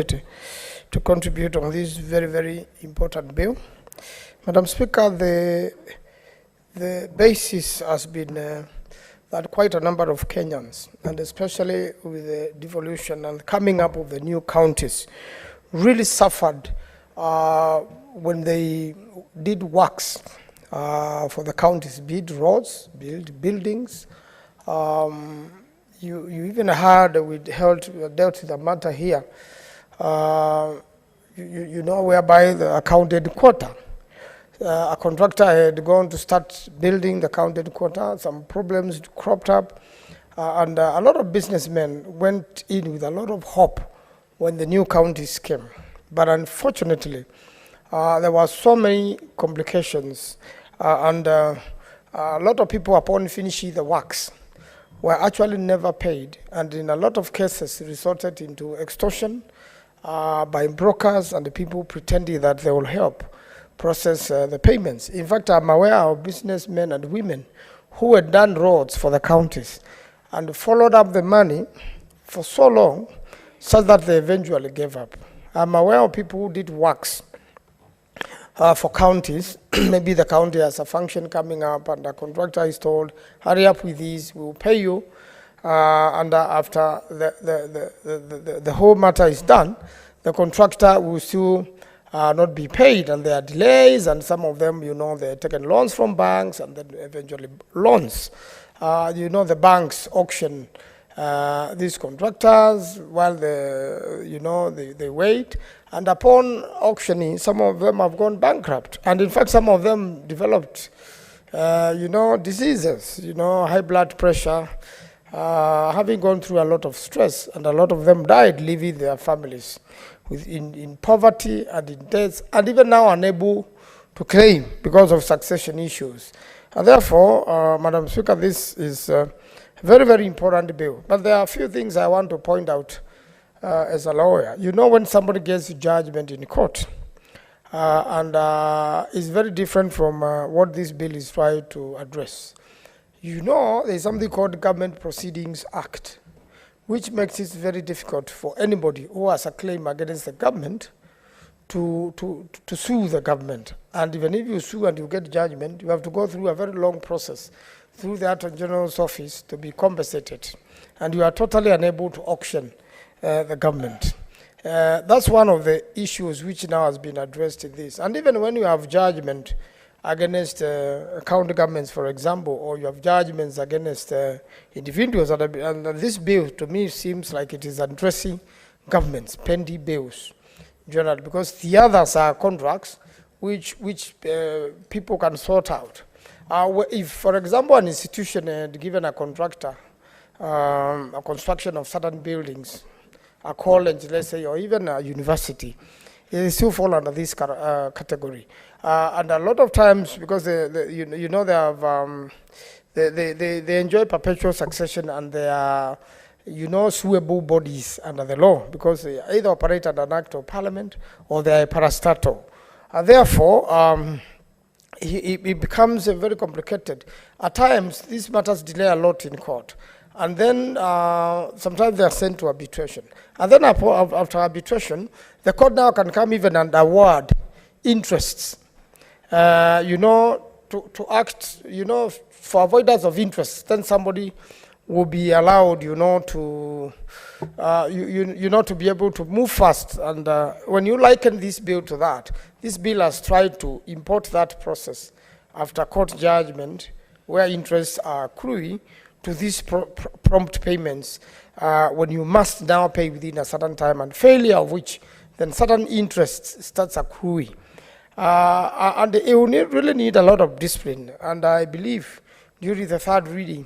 to contribute on this very, very important bill. Madam Speaker, the basis has been that quite a number of Kenyans, and especially with the devolution and coming up of the new counties, really suffered when they did works for the counties, build roads, build buildings. You even heard we dealt with a matter here, you know, whereby the county headquarters, a contractor had gone to start building the county headquarters, some problems cropped up, and a lot of businessmen went in with a lot of hope when the new counties came. But unfortunately, there were so many complications, and a lot of people, upon finishing the works, were actually never paid, and in a lot of cases resorted into extortion by brokers and the people pretending that they will help process the payments. In fact, I'm aware of businessmen and women who had done roads for the counties and followed up the money for so long so that they eventually gave up. I'm aware of people who did works for counties. Maybe the county has a function coming up and the contractor is told, hurry up with these, we'll pay you. And after the whole matter is done, the contractor will still not be paid, and there are delays, and some of them, you know, they're taken loans from banks and then eventually loans. You know, the banks auction these contractors while they wait, and upon auctioning, some of them have gone bankrupt, and in fact some of them developed diseases, high blood pressure, having gone through a lot of stress, and a lot of them died, leaving their families in poverty and in debt, and even now unable to claim because of succession issues. And therefore, Madam Speaker, this is very, very important bill. But there are a few things I want to point out as a lawyer. You know, when somebody gets judgment in court, and it's very different from what this bill is trying to address. You know, there's something called Government Proceedings Act, which makes it very difficult for anybody who has a claim against the government to sue the government. And even if you sue and you get judgment, you have to go through a very long process through the Attorney General's office to be compensated, and you are totally unable to auction the government. That's one of the issues which now has been addressed in this. And even when you have judgment against county governments, for example, or you have judgments against individuals, and this bill to me seems like it is addressing governments, pending bills, generally, because the others are contracts which people can sort out. If, for example, an institution had given a contractor a construction of certain buildings, a college, let's say, or even a university, it still fall under this category. And a lot of times, because they enjoy perpetual succession, and they are, suable bodies under the law, because they either operate under an act of parliament or they are parastatal. And therefore, it becomes very complicated. At times, these matters delay a lot in court. And then sometimes they are sent to arbitration. And then after arbitration, the court now can come even and award interests, to act, for avoidance of interest. Then somebody will be allowed, to be able to move fast. And when you liken this bill to that, this bill has tried to import that process after court judgment, where interests are accruing, to these prompt payments, when you must now pay within a certain time, and failure of which, then certain interest starts accruing. And it will really need a lot of discipline. And I believe during the third reading,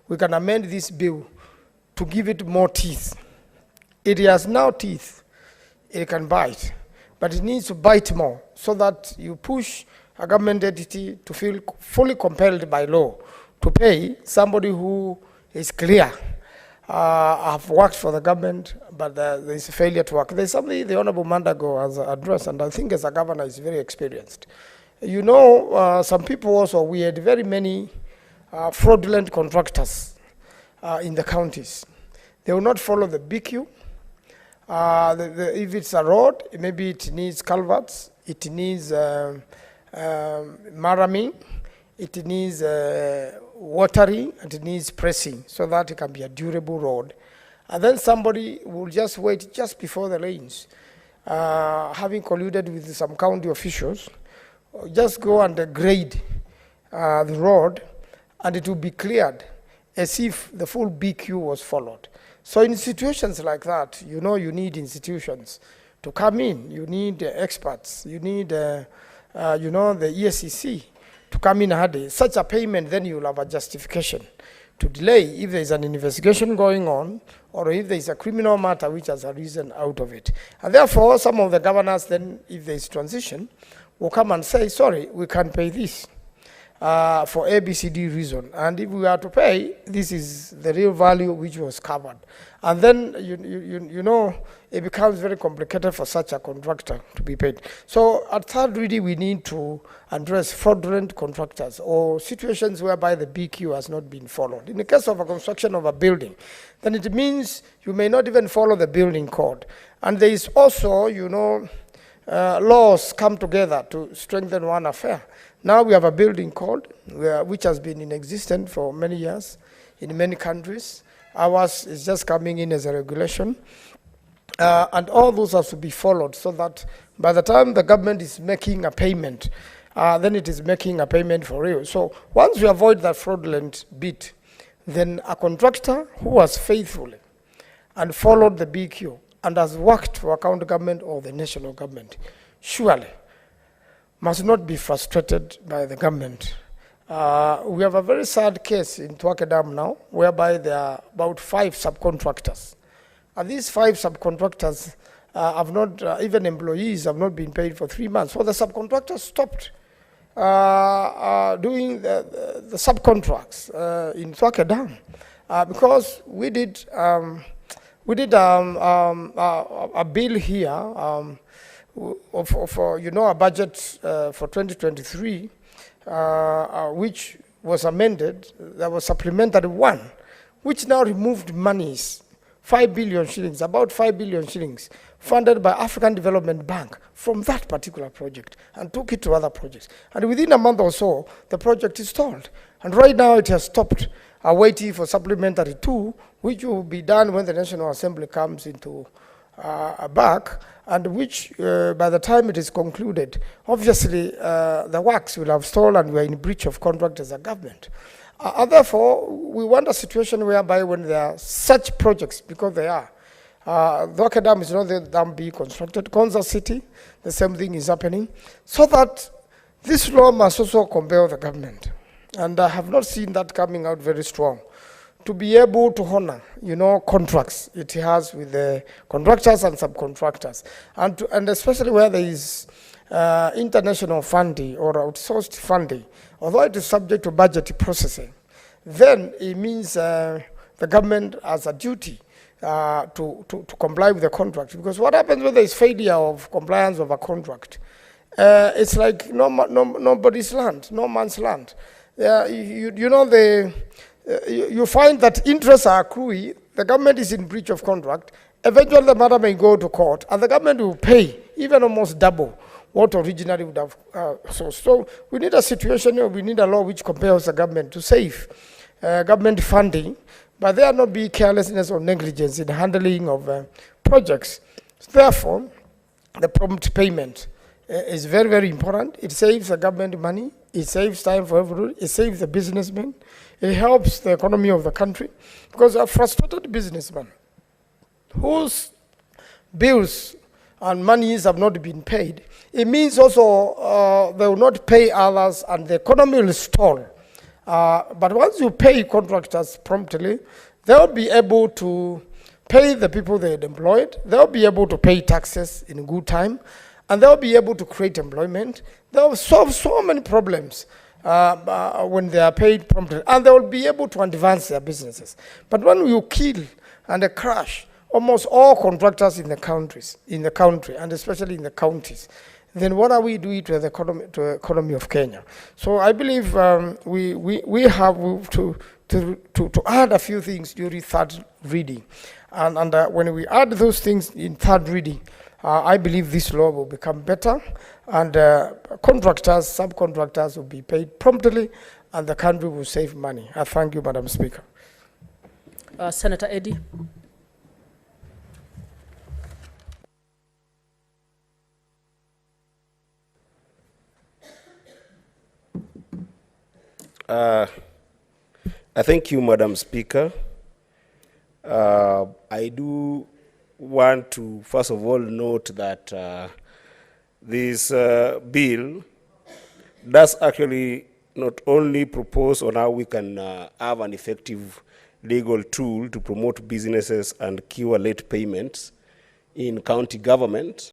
we can amend this bill to give it more teeth. It has now teeth. It can bite, but it needs to bite more, so that you push a government entity to feel fully compelled by law to pay somebody who is clear, have worked for the government, but there is a failure to work. There's something the Honorable Mandago has addressed, and I think as a governor is very experienced. Some people also, we had very many fraudulent contractors in the counties. They will not follow the BQ. If it's a road, maybe it needs culverts, it needs maraming, it needs watering, and it needs pressing so that it can be a durable road. And then somebody will just wait just before the lanes, having colluded with some county officials, just go and grade the road, and it will be cleared as if the full BQ was followed. So in situations like that, you need institutions to come in. You need experts. You need, the ESCC to come in handy. Such a payment, then you'll have a justification to delay if there is an investigation going on or if there is a criminal matter which has arisen out of it. And therefore, some of the governors then, if there is transition, will come and say, sorry, we can't pay this for ABCD reason. And if we are to pay, this is the real value which was covered. And then, it becomes very complicated for such a contractor to be paid. So at third reading, we need to address fraudulent contractors or situations whereby the BQ has not been followed. In the case of a construction of a building, then it means you may not even follow the building code. And there is also, laws come together to strengthen one affair. Now we have a building code which has been in existence for many years in many countries. Ours is just coming in as a regulation. And all those have to be followed so that by the time the government is making a payment, then it is making a payment for real. So once you avoid that fraudulent bit, then a contractor who has faithfully and followed the BQ and has worked for a county government or the national government, surely must not be frustrated by the government. We have a very sad case in Twake Dam now, whereby there are about 5 subcontractors. And these 5 subcontractors have not, even employees have not been paid for 3 months. So the subcontractors stopped doing the subcontracts in Twake Dam because we did a bill here for a budget for 2023, which was amended. There was supplementary one, which now removed monies, 5 billion shillings, about 5 billion shillings, funded by African Development Bank from that particular project and took it to other projects. And within a month or so, the project is stalled. And right now it has stopped, waiting for supplementary 2, which will be done when the National Assembly comes into back, and which by the time it is concluded, obviously the works will have stalled and we are in breach of contract as a government. And therefore, we want a situation whereby when there are such projects, because they are, Twake Dam is not the dam being constructed, Konza City, the same thing is happening, so that this law must also compel the government. And I have not seen that coming out very strong, to be able to honor, contracts it has with the contractors and subcontractors, and especially where there is international funding or outsourced funding, although it is subject to budget processing, then it means the government has a duty to comply with the contract. Because what happens when there is failure of compliance of a contract? It's like nobody's land, no man's land. You find that interests are accruing, the government is in breach of contract, eventually the matter may go to court, and the government will pay even almost double what originally would have sourced. So we need a situation where we need a law which compels the government to save government funding, but there not be carelessness or negligence in handling of projects. Therefore, the prompt payment is very, very important. It saves the government money, it saves time for everyone, it saves the businessmen, it helps the economy of the country, because a frustrated businessman whose bills and monies have not been paid, it means also they will not pay others and the economy will stall. But once you pay contractors promptly, they'll be able to pay the people they had employed, they'll be able to pay taxes in good time, and they'll be able to create employment. They'll solve so many problems when they are paid promptly, and they will be able to advance their businesses. But when you kill and crash almost all contractors in the country, and especially in the counties, then what are we doing to the economy of Kenya? So I believe we have to add a few things during third reading. And when we add those things in third reading, I believe this law will become better, and contractors, subcontractors will be paid promptly, and the country will save money. I thank you, Madam Speaker. Senator Eddie. I thank you, Madam Speaker. I do want to, first of all, note that this bill does actually not only propose on how we can have an effective legal tool to promote businesses and cure late payments in county government,